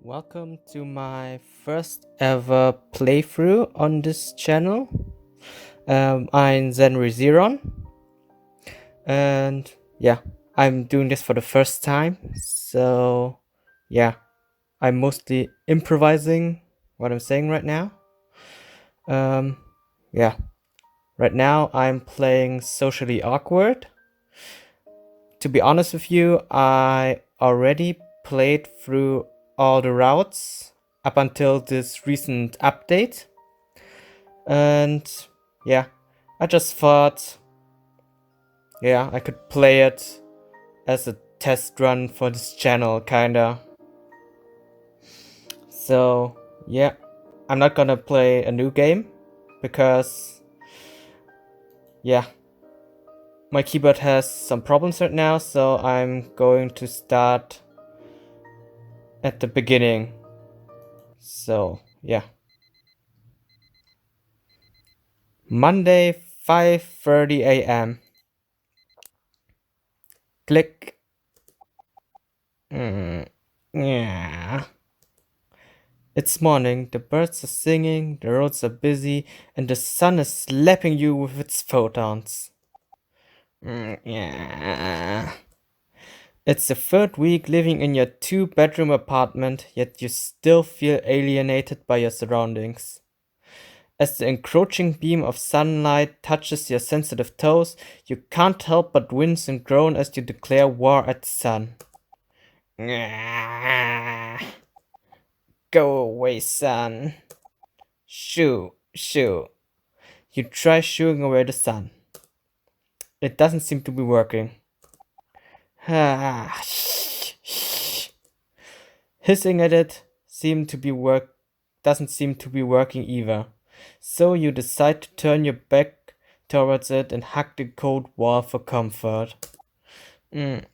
Welcome to my first ever playthrough on this channel. I'm Senri Zeron, and yeah, I'm doing this for the first time. So yeah, I'm mostly improvising what I'm saying right now. Um, yeah, right now I'm playing Socially Awkward. To be honest with you, I already played through all the routes up until this recent update. And yeah, I just thought, yeah, I could play it as a test run for this channel, kinda. So yeah, I'm not gonna play a new game because, yeah, my keyboard has some problems right now, so I'm going to start at the beginning. So yeah, Monday, 5:30 a.m. Click. Yeah. It's morning, the birds are singing, the roads are busy, and the sun is slapping you with its photons. Yeah. It's the third week living in your 2-bedroom apartment, yet you still feel alienated by your surroundings. As the encroaching beam of sunlight touches your sensitive toes, you can't help but wince and groan as you declare war at the sun. Go away, sun. Shoo, shoo. You try shooing away the sun. It doesn't seem to be working. Hissing at it doesn't seem to be working either. So you decide to turn your back towards it and hug the cold wall for comfort. But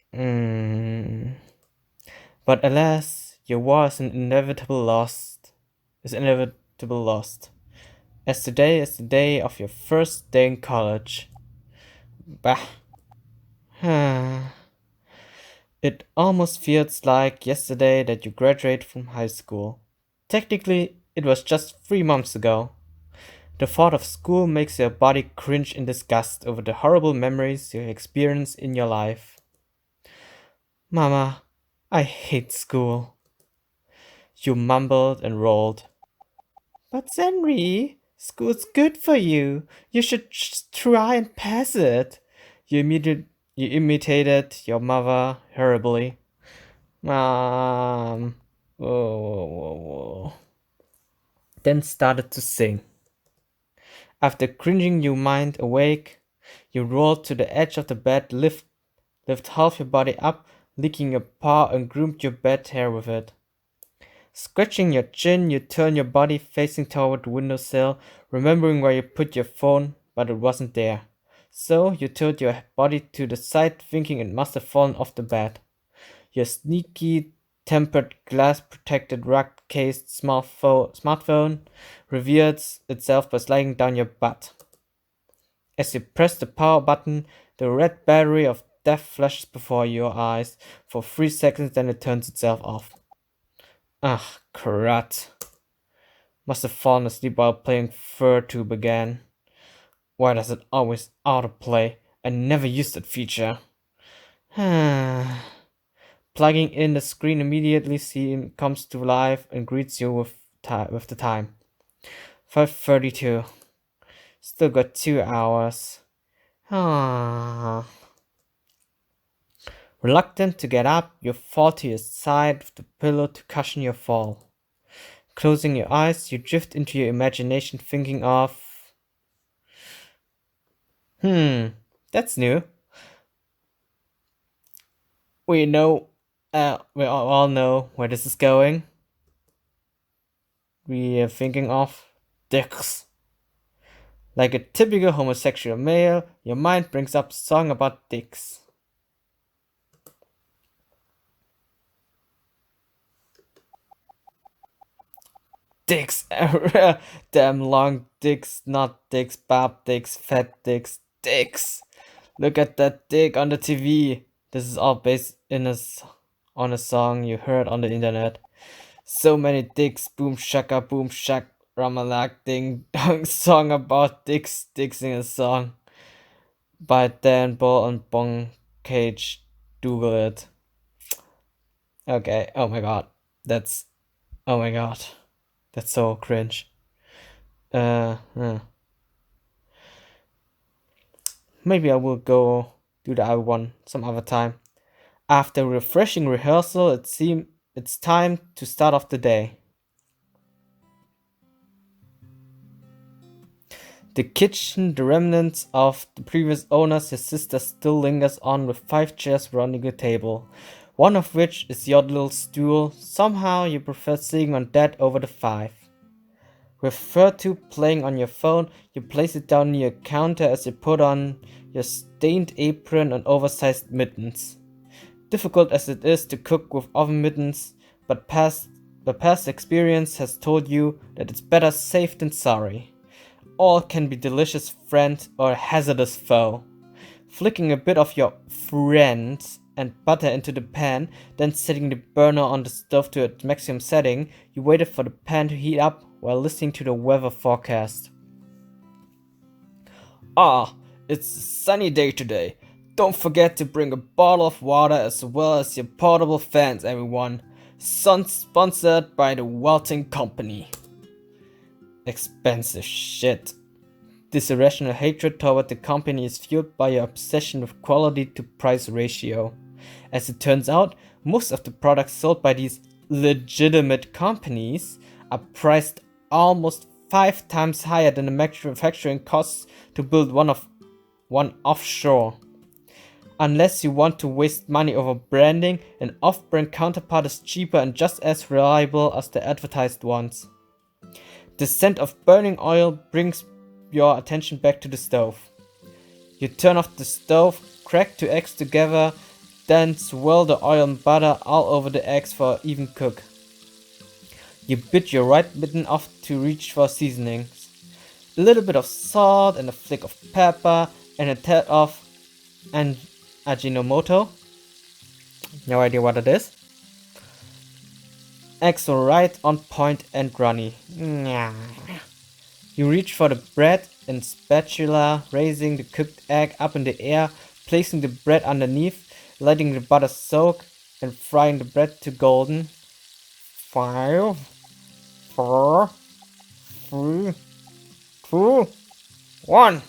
alas, your war is inevitable lost. As today is the day of your first day in college. Bah. It almost feels like yesterday that you graduated from high school. Technically, it was just 3 months ago. The thought of school makes your body cringe in disgust over the horrible memories you experience in your life. Mama, I hate school. You mumbled and rolled. But Senri, school's good for you. You should try and pass it. You imitated your mother horribly. Mom. Whoa. Then started to sing. After cringing your mind awake, you rolled to the edge of the bed, lift half your body up, licking your paw and groomed your bed hair with it. Scratching your chin, you turn your body facing toward the windowsill, remembering where you put your phone, but it wasn't there. So you tilt your body to the side, thinking it must have fallen off the bed. Your sneaky, tempered, glass-protected, rug-cased smartphone reveals itself by sliding down your butt. As you press the power button, the red battery of death flashes before your eyes for 3 seconds, then it turns itself off. Ah, crud. Must have fallen asleep while playing FurTube again. Why does it always autoplay? I never used that feature. Plugging in the screen immediately comes to life and greets you with the time. 5:32. Still got 2 hours. Reluctant to get up, you fall to your side with the pillow to cushion your fall. Closing your eyes, you drift into your imagination thinking of... that's new. We all know where this is going. We are thinking of dicks. Like a typical homosexual male, your mind brings up a song about dicks. Dicks. Damn long dicks, not dicks, bab dicks, fat dicks, dicks. Look at that dick on the TV. This is all based on a song you heard on the internet. So many dicks, boom shak, Ramalak ding dong song about dicks, dicks in a song by Dan Ball and Bong Cage. Google it. Okay, oh my god. That's, oh my god. That's so cringe. Hmm. Maybe I will go do the other one some other time. After refreshing rehearsal, it seems it's time to start off the day. The kitchen, the remnants of the previous owners, his sister still lingers on with 5 chairs surrounding the table, one of which is your little stool. Somehow you prefer sitting on that over the 5. With Furtu playing on your phone, you place it down near your counter as you put on your stained apron and oversized mittens. Difficult as it is to cook with oven mittens, but past experience has told you that it's better safe than sorry. All can be delicious friend or hazardous foe. Flicking a bit of your friend and butter into the pan, then setting the burner on the stove to its maximum setting, you waited for the pan to heat up while listening to the weather forecast. Ah, it's a sunny day today. Don't forget to bring a bottle of water as well as your portable fans, everyone. Sponsored by the Welting Company. Expensive shit. This irrational hatred toward the company is fueled by your obsession with quality to price ratio. As it turns out, most of the products sold by these legitimate companies are priced almost 5 times higher than the manufacturing costs to build one offshore. Unless you want to waste money over branding, an off-brand counterpart is cheaper and just as reliable as the advertised ones. The scent of burning oil brings your attention back to the stove. You turn off the stove, crack 2 eggs together, then swirl the oil and butter all over the eggs for an even cook. You bit your right mitten off to reach for seasonings. A little bit of salt and a flick of pepper and a tad of Ajinomoto. No idea what it is. Eggs are right on point and runny. You reach for the bread and spatula, raising the cooked egg up in the air, placing the bread underneath, letting the butter soak, and frying the bread to golden. 5, 4, 3, 2, 1.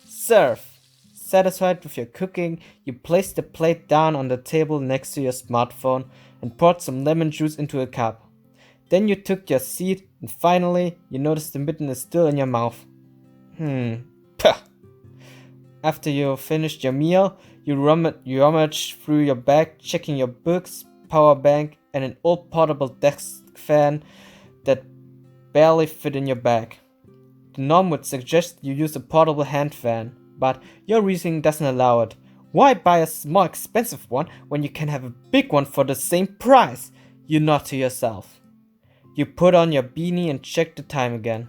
Serve. Satisfied with your cooking, you place the plate down on the table next to your smartphone and poured some lemon juice into a cup. Then you took your seat and finally you noticed the mitten is still in your mouth. Puh. After you finished your meal, you rummage through your bag, checking your books, power bank, and an old portable desk fan that barely fit in your bag. The norm would suggest you use a portable hand fan, but your reasoning doesn't allow it. Why buy a more expensive one when you can have a big one for the same price? You nod to yourself. You put on your beanie and check the time again.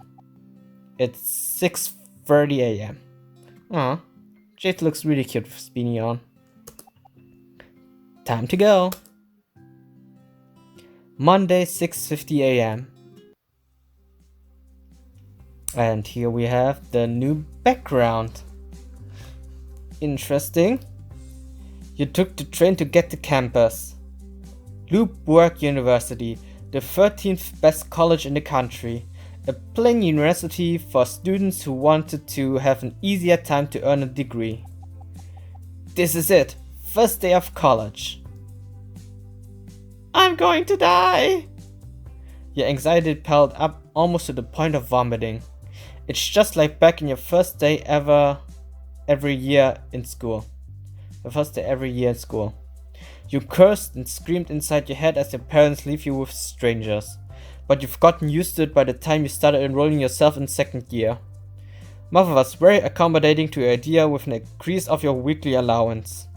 It's 6:30 a.m. Aw, Jade looks really cute with his beanie on. Time to go. Monday, 6:50 a.m. And here we have the new background. Interesting. You took the train to get to campus. Loopwork University, the 13th best college in the country. A plain university for students who wanted to have an easier time to earn a degree. This is it. First day of college. I'm going to die! Your anxiety piled up almost to the point of vomiting. It's just like back in your first day every year in school. The first day every year in school. You cursed and screamed inside your head as your parents leave you with strangers. But you've gotten used to it by the time you started enrolling yourself in second year. Mother was very accommodating to your idea with an increase of your weekly allowance.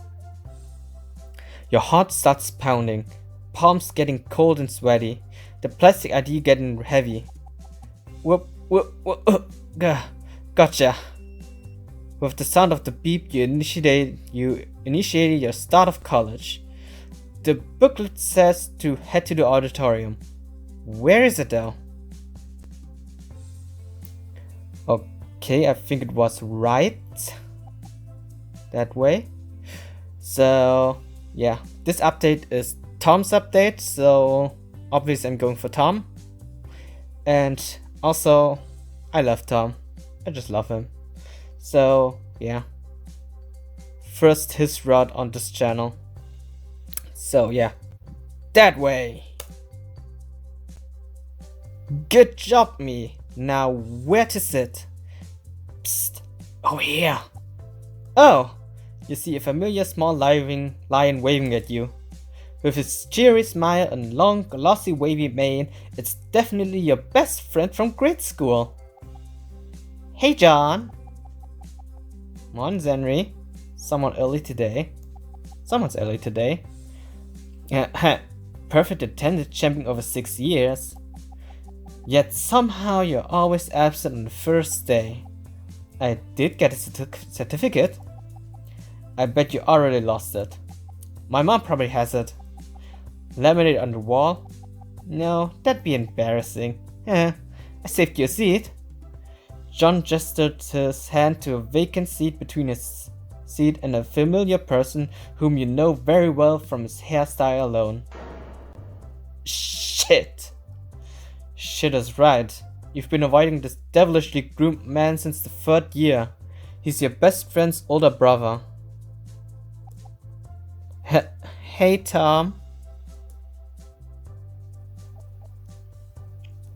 Your heart starts pounding, palms getting cold and sweaty, the plastic ID getting heavy. Gotcha. With the sound of the beep, you initiated your start of college. The booklet says to head to the auditorium. Where is it though? Okay, I think it was right that way. So yeah, this update is Tom's update, so obviously I'm going for Tom. And also, I love Tom. I just love him. So yeah, first his route on this channel. So yeah, that way. Good job, me. Now where to sit? Psst, over here. Oh, you see a familiar small lion waving at you. With his cheery smile and long, glossy, wavy mane, it's definitely your best friend from grade school. Hey, John. Come on, Senri. Someone's early today. Perfect attendance champion over 6 years. Yet somehow you're always absent on the first day. I did get a certificate. I bet you already lost it. My mom probably has it. Laminated on the wall? No, that'd be embarrassing. I saved you a seat. John gestured his hand to a vacant seat between his seat and a familiar person whom you know very well from his hairstyle alone. Shit. Shit is right. You've been avoiding this devilishly groomed man since the 3rd year. He's your best friend's older brother. Hey, Tom.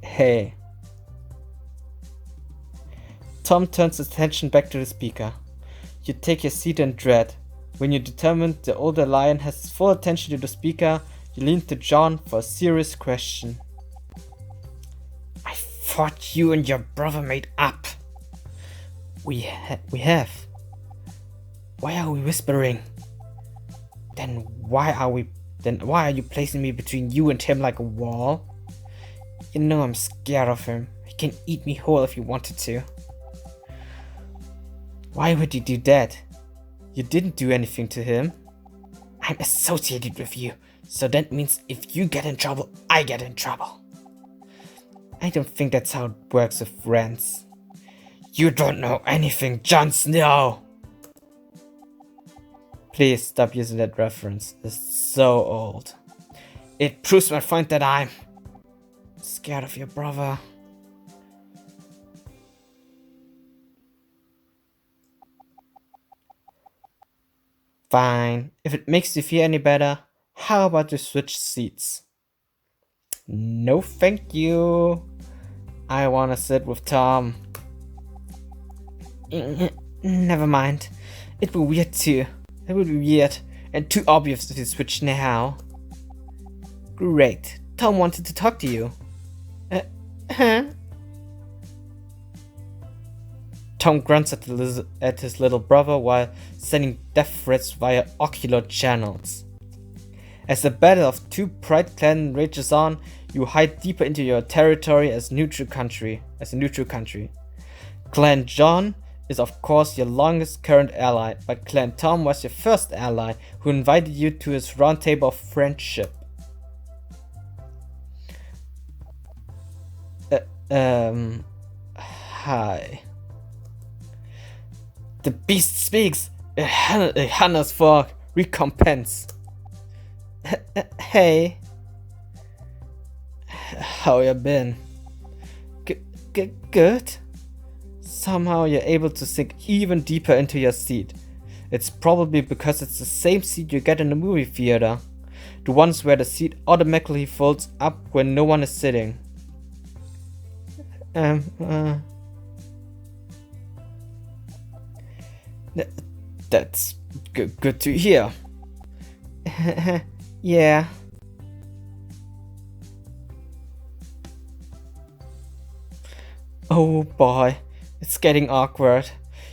Hey. Tom turns his attention back to the speaker. You take your seat in dread. When you're determined the older lion has his full attention to the speaker, you lean to John for a serious question. I thought you and your brother made up. We have. Why are we whispering? Then why are you placing me between you and him like a wall? You know I'm scared of him. He can eat me whole if he wanted to. Why would you do that? You didn't do anything to him. I'm associated with you, so that means if you get in trouble, I get in trouble. I don't think that's how it works with friends. You don't know anything, Jon Snow! Please stop using that reference. It's so old. It proves my point that I'm scared of your brother. Fine. If it makes you feel any better, how about you switch seats? No thank you. I wanna sit with Tom. Never mind. It would be weird too. It would be weird and too obvious if you switch now. Great. Tom wanted to talk to you. Huh? Tom grunts at his little brother while sending death threats via ocular channels. As the battle of two pride clans rages on, you hide deeper into your territory as a neutral country. Clan John is of course your longest current ally, but Clan Tom was your first ally who invited you to his round table of friendship. Hi. The beast speaks! A hunter's for recompense. Hey. How you been? Good? Somehow you're able to sink even deeper into your seat. It's probably because it's the same seat you get in the movie theater. The ones where the seat automatically folds up when no one is sitting. That's good to hear. Yeah. Oh boy, it's getting awkward.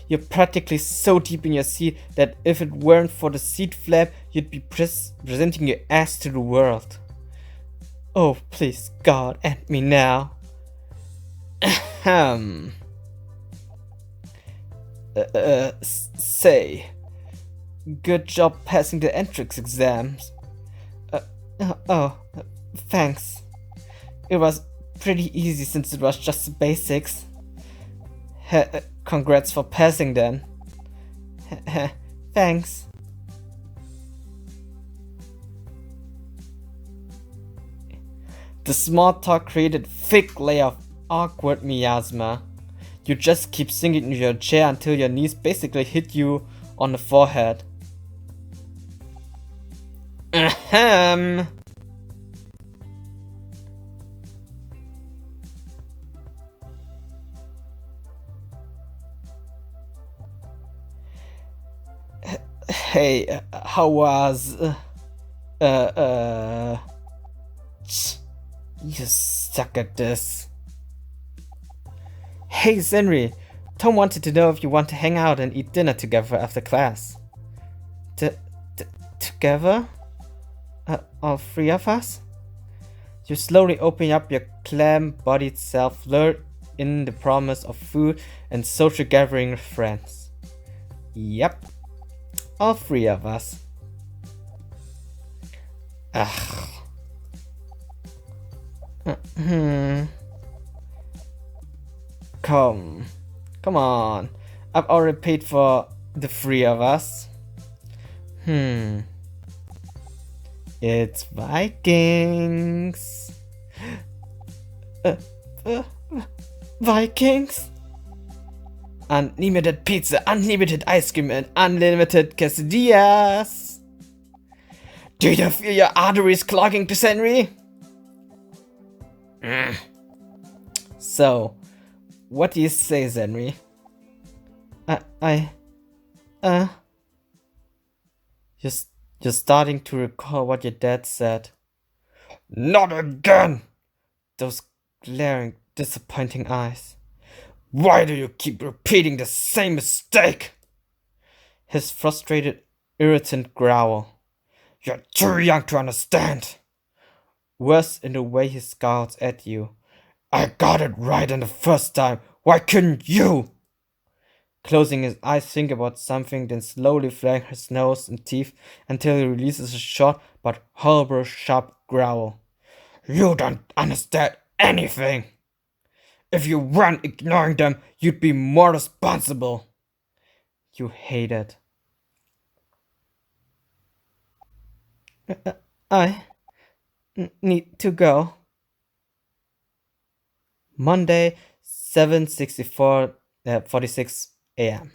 You're practically so deep in your seat that if it weren't for the seat flap, you'd be presenting your ass to the world. Oh, please, God, end me now. Say, good job passing the entrance exams. Thanks. It was pretty easy since it was just the basics. Congrats for passing then. Thanks. The small talk created thick layer of awkward miasma. You just keep sinking into your chair until your knees basically hit you on the forehead. Ahem. Hey, how was... Uh, uh... You suck at this. Hey, Senri. Tom wanted to know if you want to hang out and eat dinner together after class. Together? All three of us? You slowly open up your clam-bodied self, lured in the promise of food and social gathering with friends. Yep. All three of us. Ugh. Come on. I've already paid for the three of us. It's Vikings. Vikings? Unlimited pizza, unlimited ice cream, and unlimited quesadillas. Do you feel your arteries clogging to Senri? So, what do you say, Senri? You're starting to recall what your dad said. Not again! Those glaring, disappointing eyes. Why do you keep repeating the same mistake? His frustrated, irritant growl. You're too young to understand. Worse in the way he scowls at you. I got it right in the first time. Why couldn't you? Closing his eyes, think about something, then slowly flaring his nose and teeth until he releases a short but horrible sharp growl. You don't understand anything. If you weren't ignoring them, you'd be more responsible. You hate it. I need to go. Monday, 7:46 a.m.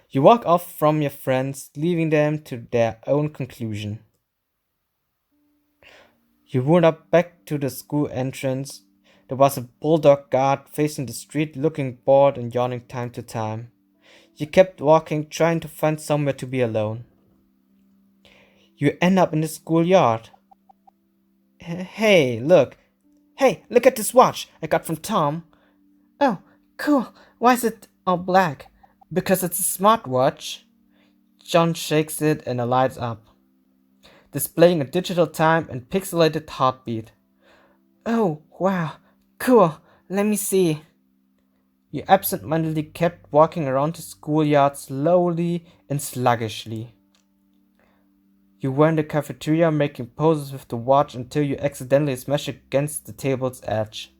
You walk off from your friends, leaving them to their own conclusion. You run up back to the school entrance. There was a bulldog guard facing the street, looking bored and yawning time to time. You kept walking, trying to find somewhere to be alone. You end up in the schoolyard. Hey, look. Hey, look at this watch I got from Tom. Oh, cool. Why is it all black? Because it's a smartwatch. John shakes it and it lights up, displaying a digital time and pixelated heartbeat. Oh, wow. Cool. Let me see. You absent-mindedly kept walking around the schoolyard slowly and sluggishly. You were in the cafeteria making poses with the watch until you accidentally smashed against the table's edge.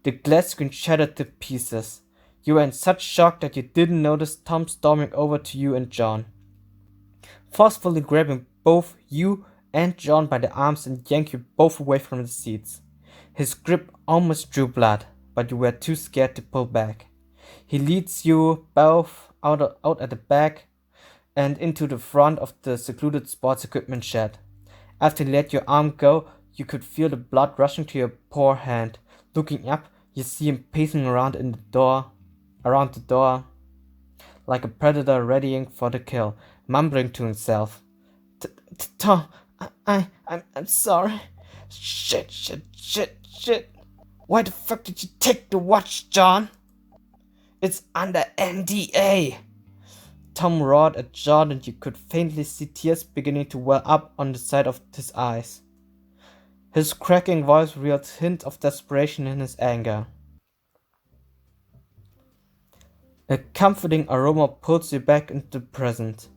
The glass screen shattered to pieces. You were in such shock that you didn't notice Tom storming over to you and John, forcefully grabbing both you and John by the arms and yank you both away from the seats. His grip almost drew blood, but you were too scared to pull back. He leads you both out at the back and into the front of the secluded sports equipment shed. After he let your arm go, you could feel the blood rushing to your poor hand. Looking up, you see him pacing around the door, like a predator readying for the kill, mumbling to himself. Tom, I'm sorry. Shit. Why the fuck did you take the watch, John? It's under NDA. Tom roared at John, and you could faintly see tears beginning to well up on the side of his eyes. His cracking voice revealed hints of desperation in his anger. A comforting aroma pulls you back into the present.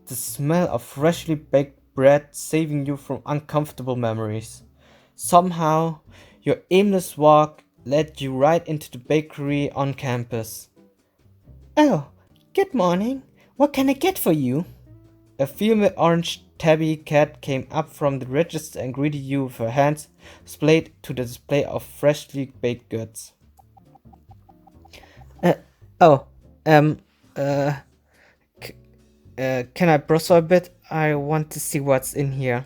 The smell of freshly baked bread, saving you from uncomfortable memories. Somehow, your aimless walk led you right into the bakery on campus. Oh, good morning. What can I get for you? A female orange tabby cat came up from the register and greeted you with her hands splayed to the display of freshly baked goods. Uh, oh, um, uh, can I browse for a bit? I want to see what's in here.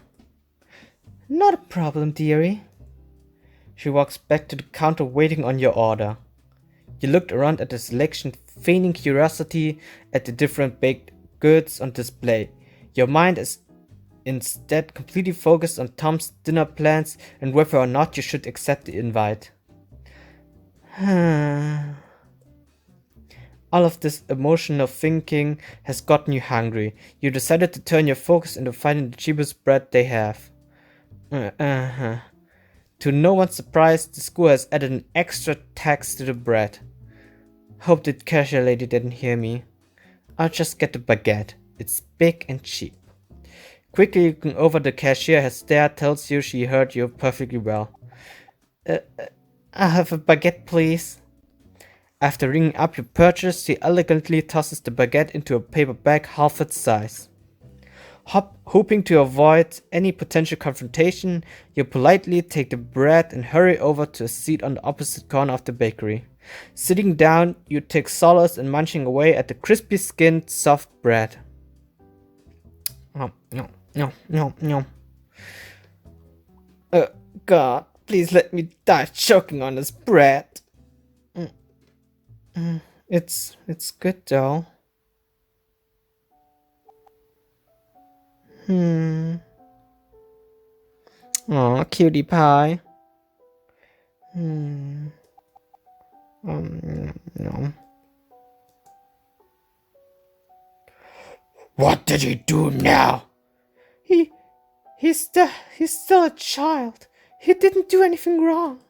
Not a problem, dearie. She walks back to the counter waiting on your order. You looked around at the selection, feigning curiosity at the different baked goods on display. Your mind is instead completely focused on Tom's dinner plans and whether or not you should accept the invite. All of this emotional thinking has gotten you hungry. You decided to turn your focus into finding the cheapest bread they have. To no one's surprise, the school has added an extra tax to the bread. Hope the cashier lady didn't hear me. I'll just get the baguette. It's big and cheap. Quickly looking over, the cashier has stare tells you she heard you perfectly well. I'll have a baguette, please. After ringing up your purchase, she elegantly tosses the baguette into a paper bag half its size. Hoping to avoid any potential confrontation, you politely take the bread and hurry over to a seat on the opposite corner of the bakery. Sitting down, you take solace in munching away at the crispy skinned, soft bread. No. God, please let me die choking on this bread. It's good though. Aw, cutie pie. No. What did he do now? He's still a child. He didn't do anything wrong.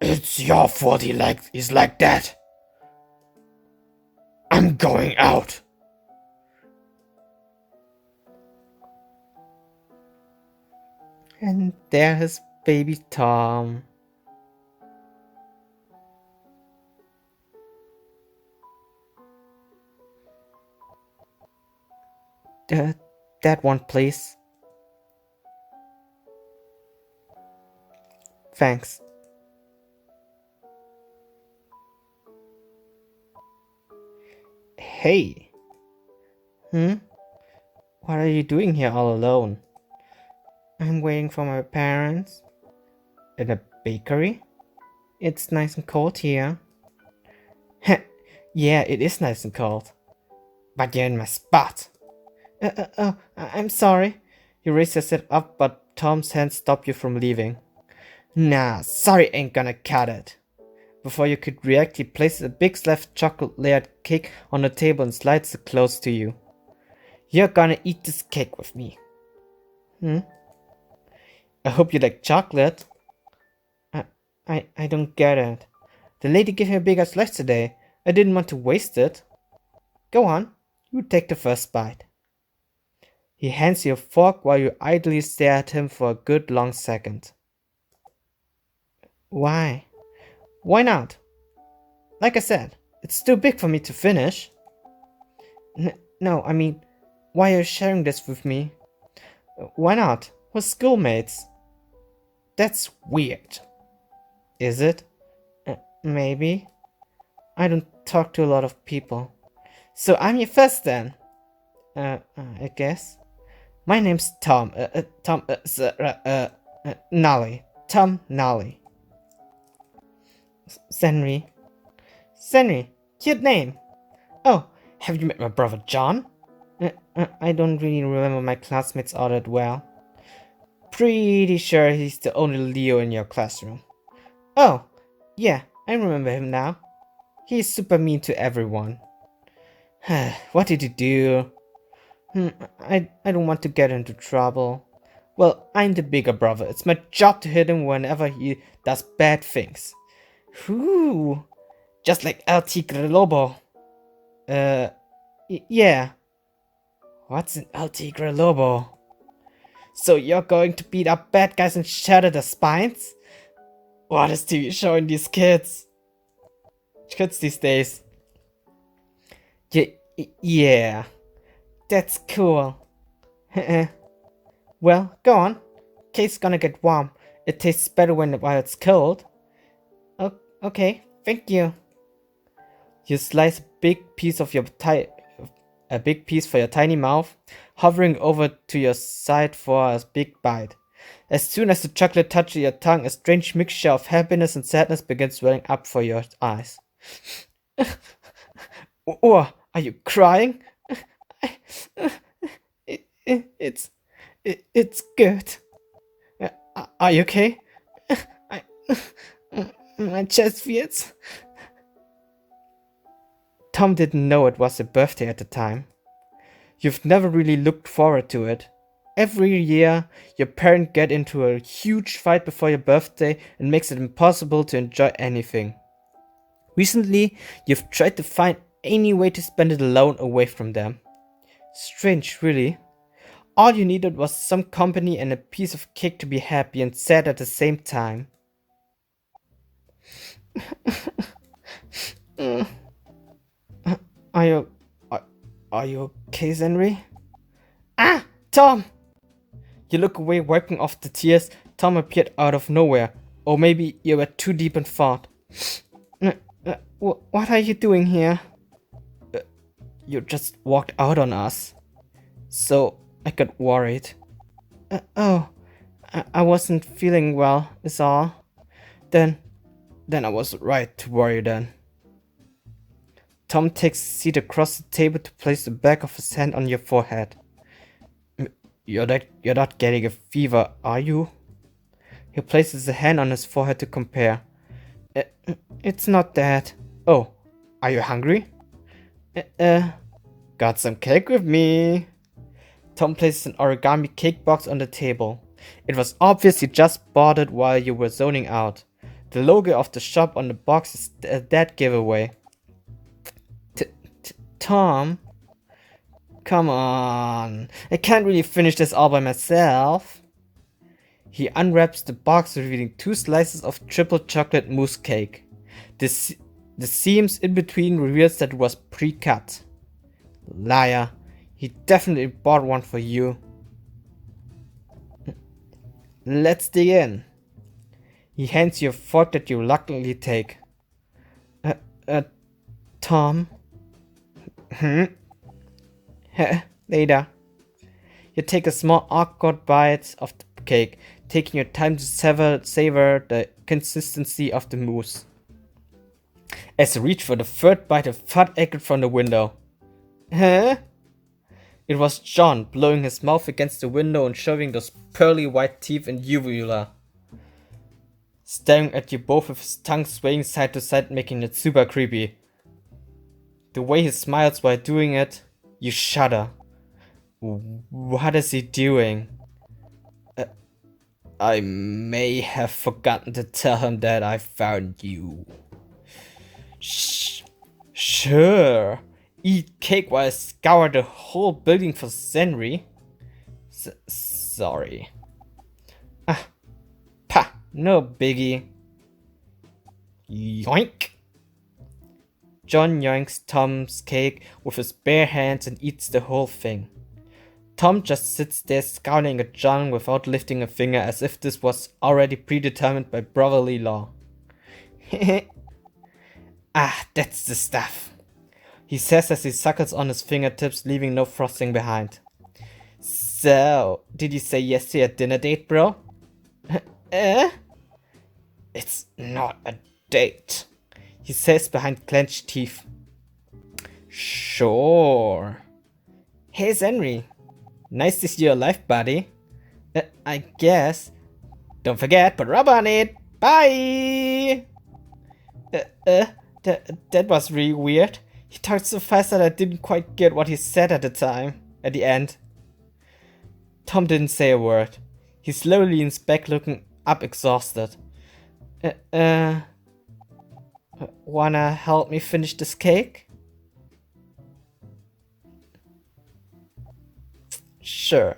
It's your fault he's like that. I'm going out. And there's baby Tom. That one, please. Thanks. Hey. What are you doing here all alone? I'm waiting for my parents. In a bakery? It's nice and cold here. Yeah, it is nice and cold. But you're in my spot. I'm sorry. You raise yourself up, but Tom's hand stopped you from leaving. Nah, sorry ain't gonna cut it. Before you could react, he places a big slab of chocolate-layered cake on the table and slides it close to you. You're gonna eat this cake with me. I hope you like chocolate. I don't get it. The lady gave me a bigger slice today. I didn't want to waste it. Go on, you take the first bite. He hands you a fork while you idly stare at him for a good long second. Why? Why not? Like I said, it's too big for me to finish. No, I mean, why are you sharing this with me? Why not? We're schoolmates. That's weird. Is it? Maybe. I don't talk to a lot of people. So I'm your first then. I guess. My name's Tom. Nolly. Tom Nolly. Senri. Senri. Cute name. Oh, have you met my brother John? I don't really remember my classmates all that well. Pretty sure he's the only Leo in your classroom. Oh, yeah, I remember him now. He's super mean to everyone. What did he do? I don't want to get into trouble. Well, I'm the bigger brother. It's my job to hit him whenever he does bad things. Whew. Just like El Tigre Lobo. Yeah. What's an El Tigre Lobo? So you're going to beat up bad guys and shatter their spines? What is TV showing these kids? Kids these days. Yeah, that's cool. Well, go on. Cake's gonna get warm. It tastes better while it's cold. Oh, okay, thank you. You slice a big piece for your tiny mouth, hovering over to your side for a big bite. As soon as the chocolate touches your tongue, a strange mixture of happiness and sadness begins welling up for your eyes. Oh, are you crying? It's good. Are you okay? I, my chest feels. Tom didn't know it was a birthday at the time. You've never really looked forward to it. Every year, your parents get into a huge fight before your birthday and makes it impossible to enjoy anything. Recently, you've tried to find any way to spend it alone away from them. Strange, really. All you needed was some company and a piece of cake to be happy and sad at the same time. Are you... Are you okay, Senri? Ah! Tom! You look away, wiping off the tears. Tom appeared out of nowhere. Or maybe you were too deep in thought. What are you doing here? You just walked out on us. So I got worried. I wasn't feeling well, is all. Then I was right to worry then. Tom takes a seat across the table to place the back of his hand on your forehead. You're not getting a fever, are you? He places a hand on his forehead to compare. It's not that. Oh, are you hungry? Got some cake with me. Tom places an origami cake box on the table. It was obvious you just bought it while you were zoning out. The logo of the shop on the box is a dead giveaway. Tom? Come on. I can't really finish this all by myself. He unwraps the box, revealing 2 slices of triple chocolate mousse cake. The seams in between reveals that it was pre-cut. Liar. He definitely bought one for you. Let's dig in. He hands you a fork that you reluctantly take. Tom? Later. You take a small awkward bite of the cake, taking your time to savor the consistency of the mousse. As you reach for the third bite, a thud echoed from the window. Huh? It was John, blowing his mouth against the window and showing those pearly white teeth and uvula. Staring at you both with his tongue swaying side to side, making it super creepy. The way he smiles while doing it, you shudder. What is he doing? I may have forgotten to tell him that I found you. Sure. Eat cake while I scour the whole building for Senri. Sorry. No biggie. Yoink. John yoinks Tom's cake with his bare hands and eats the whole thing. Tom just sits there scowling at John without lifting a finger, as if this was already predetermined by brotherly law. That's the stuff, he says as he suckles on his fingertips, leaving no frosting behind. So, did you say yes to your dinner date, bro? It's not a date, he says behind clenched teeth. Sure. Hey, Senri. Nice to see you alive, buddy. I guess. Don't forget, put rubber on it. Bye! That was really weird. He talked so fast that I didn't quite get what he said at the end. Tom didn't say a word. He slowly leans back, looking up exhausted. Wanna help me finish this cake? Sure.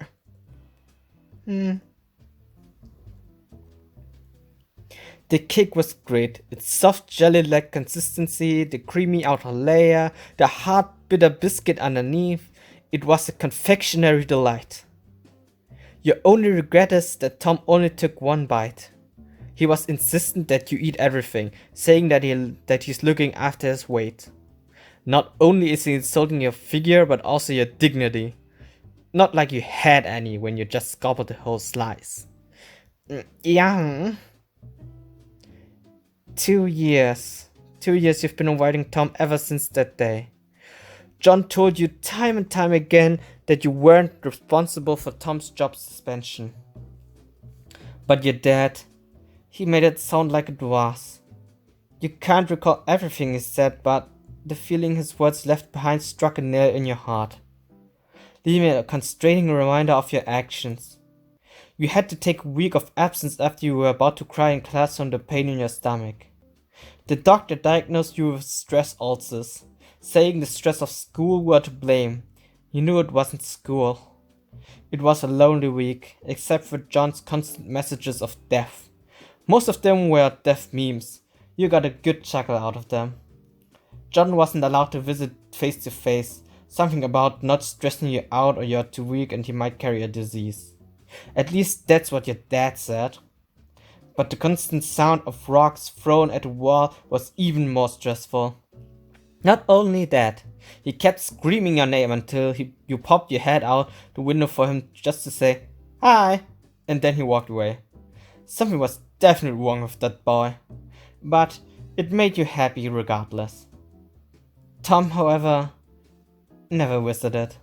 The cake was great. Its soft jelly-like consistency, the creamy outer layer, the hard bitter biscuit underneath. It was a confectionery delight. Your only regret is that Tom only took one bite. He was insistent that you eat everything, saying that he's looking after his weight. Not only is he insulting your figure, but also your dignity. Not like you had any when you just gobbled the whole slice. Yeah. 2 years. 2 years you've been avoiding Tom ever since that day. John told you time and time again that you weren't responsible for Tom's job suspension. But your dad, he made it sound like it was. You can't recall everything he said, but the feeling his words left behind struck a nail in your heart, leaving a constraining reminder of your actions. You had to take a week of absence after you were about to cry in class from the pain in your stomach. The doctor diagnosed you with stress ulcers, saying the stress of school were to blame. You knew it wasn't school. It was a lonely week, except for John's constant messages of death. Most of them were death memes. You got a good chuckle out of them. John wasn't allowed to visit face to face, something about not stressing you out or you're too weak and he might carry a disease. At least that's what your dad said. But the constant sound of rocks thrown at the wall was even more stressful. Not only that, he kept screaming your name until you popped your head out the window for him just to say, "Hi," and then he walked away. Something was definitely wrong with that boy. But it made you happy regardless. Tom, however, never visited.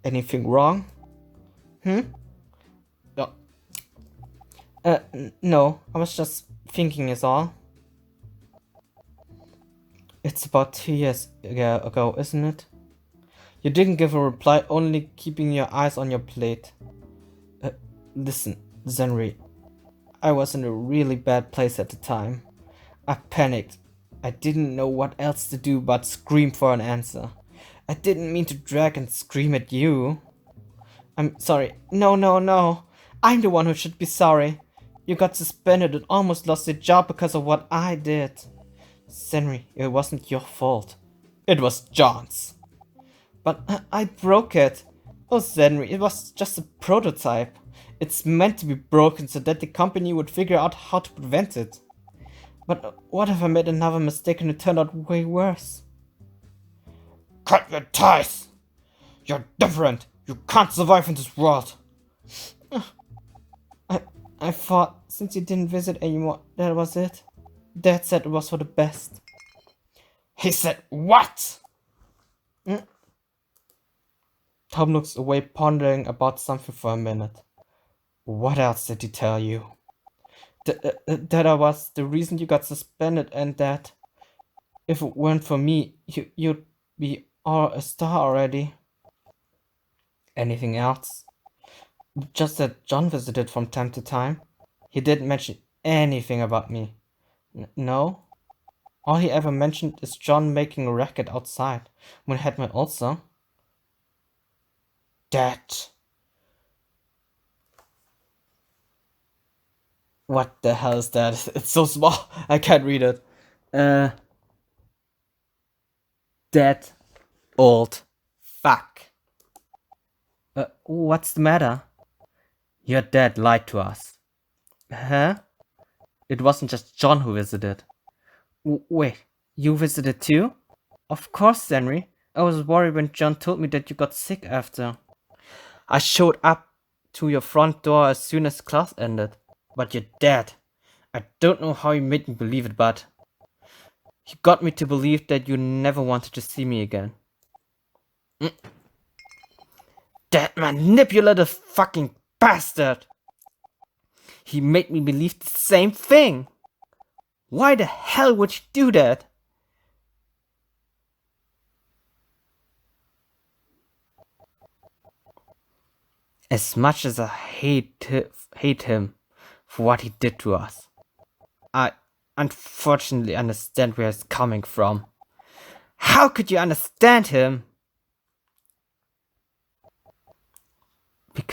Anything wrong? No. No, I was just thinking is all. It's about 2 years ago, isn't it? You didn't give a reply, only keeping your eyes on your plate. Listen, Senri, I was in a really bad place at the time. I panicked. I didn't know what else to do but scream for an answer. I didn't mean to drag and scream at you. I'm sorry. No, no, no. I'm the one who should be sorry. You got suspended and almost lost your job because of what I did. Senri, it wasn't your fault. It was John's. But I broke it. Oh, Senri, it was just a prototype. It's meant to be broken so that the company would figure out how to prevent it. But what if I made another mistake and it turned out way worse? Cut your ties! You're different! You can't survive in this world! I thought, since you didn't visit anymore, that was it. Dad said it was for the best. He said what? Tom looks away, pondering about something for a minute. What else did he tell you? That I was the reason you got suspended and that if it weren't for me, you'd be a star already. Anything else? Just that John visited from time to time. He didn't mention anything about me. No? All he ever mentioned is John making a racket outside when I had my ulcer. That. What the hell is that? It's so small, I can't read it. That old fuck. What's the matter? Your dad lied to us. Huh? It wasn't just John who visited. Wait, you visited too? Of course, Senri. I was worried when John told me that you got sick after. I showed up to your front door as soon as class ended. But your dad, I don't know how he made me believe it, but he got me to believe that you never wanted to see me again. That manipulative fucking bastard! He made me believe the same thing! Why the hell would you do that? As much as I hate him for what he did to us, I unfortunately understand where he's coming from. How could you understand him?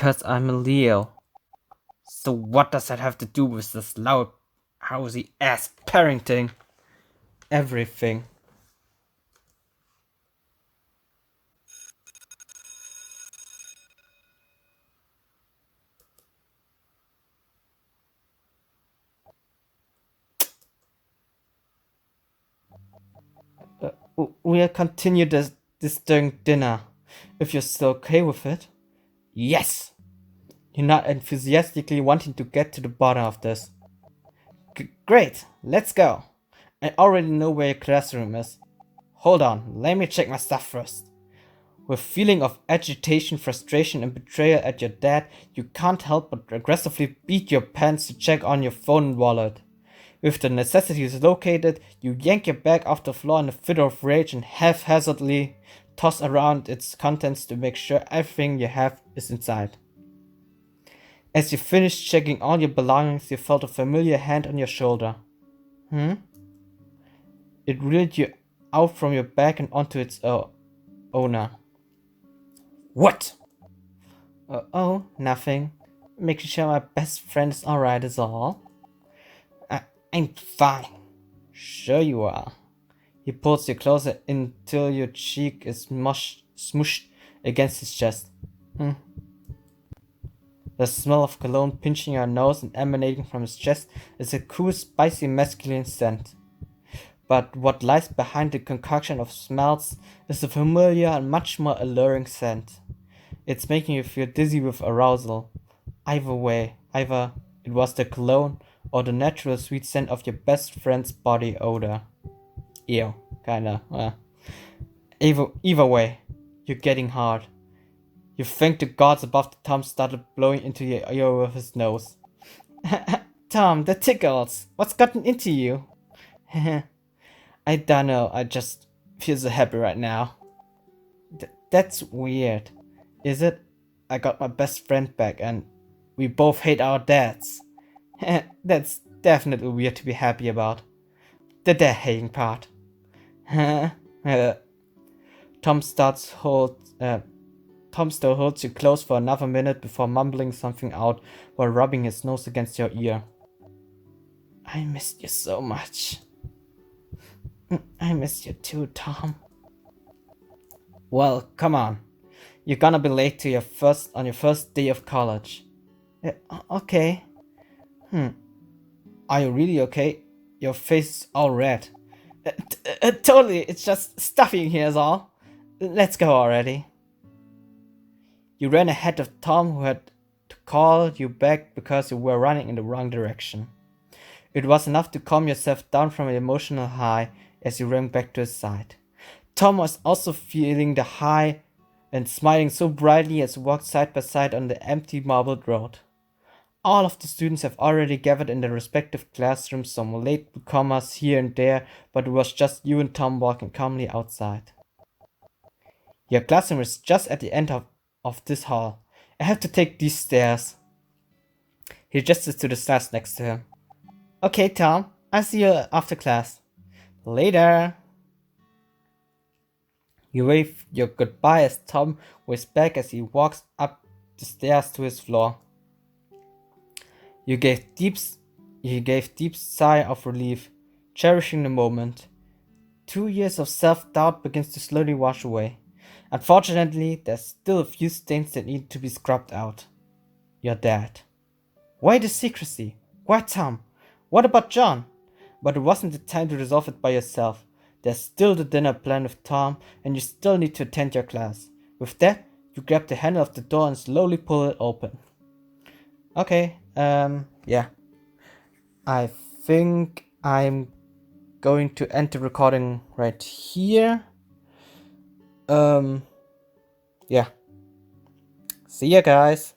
Because I'm a Leo. So what does that have to do with this loud, housey ass parenting? Everything. We'll continue this during dinner, if you're still okay with it. Yes! You're not enthusiastically wanting to get to the bottom of this. Great, let's go. I already know where your classroom is. Hold on, let me check my stuff first. With feeling of agitation, frustration, and betrayal at your dad, you can't help but aggressively beat your pants to check on your phone and wallet. With the necessities located, you yank your bag off the floor in a fit of rage and haphazardly toss around its contents to make sure everything you have is inside. As you finished checking all your belongings, you felt a familiar hand on your shoulder. It reeled you out from your bag and onto its owner. What? Oh, nothing. Making sure my best friend is alright is all. I'm fine. Sure you are. He pulls you closer until your cheek is smushed against his chest. The smell of cologne pinching your nose and emanating from his chest is a cool, spicy, masculine scent. But what lies behind the concoction of smells is a familiar and much more alluring scent. It's making you feel dizzy with arousal. Either way, either it was the cologne or the natural sweet scent of your best friend's body odor. Ew, kinda. Either way, you're getting hard. You thank the gods above that Tom started blowing into your ear with his nose. Tom, that tickles. What's gotten into you? I don't know, I just feel so happy right now. That's weird. Is it? I got my best friend back and we both hate our dads. That's definitely weird to be happy about. The dad hating part. Tom still holds you close for another minute before mumbling something out while rubbing his nose against your ear. I missed you so much. I miss you too, Tom. Well, come on. You're gonna be late to your first day of college. Okay. Are you really okay? Your face is all red. Totally, it's just stuffy in here is all. Let's go already. You ran ahead of Tom, who had to call you back because you were running in the wrong direction. It was enough to calm yourself down from an emotional high as you ran back to his side. Tom was also feeling the high and smiling so brightly as you walked side by side on the empty marbled road. All of the students have already gathered in their respective classrooms, some latecomers here and there, but it was just you and Tom walking calmly outside. Your classroom is just at the end of this hall. I have to take these stairs. He gestures to the stairs next to him. Okay, Tom, I'll see you after class. Later. You wave your goodbye as Tom waves back as he walks up the stairs to his floor. You gave deep sigh of relief, cherishing the moment. 2 years of self-doubt begins to slowly wash away. Unfortunately, there's still a few stains that need to be scrubbed out. Your dad. Why the secrecy? Why Tom? What about John? But it wasn't the time to resolve it by yourself. There's still the dinner planned with Tom, and you still need to attend your class. With that, you grab the handle of the door and slowly pull it open. Okay, yeah. I think I'm going to end the recording right here. Yeah. See ya, guys.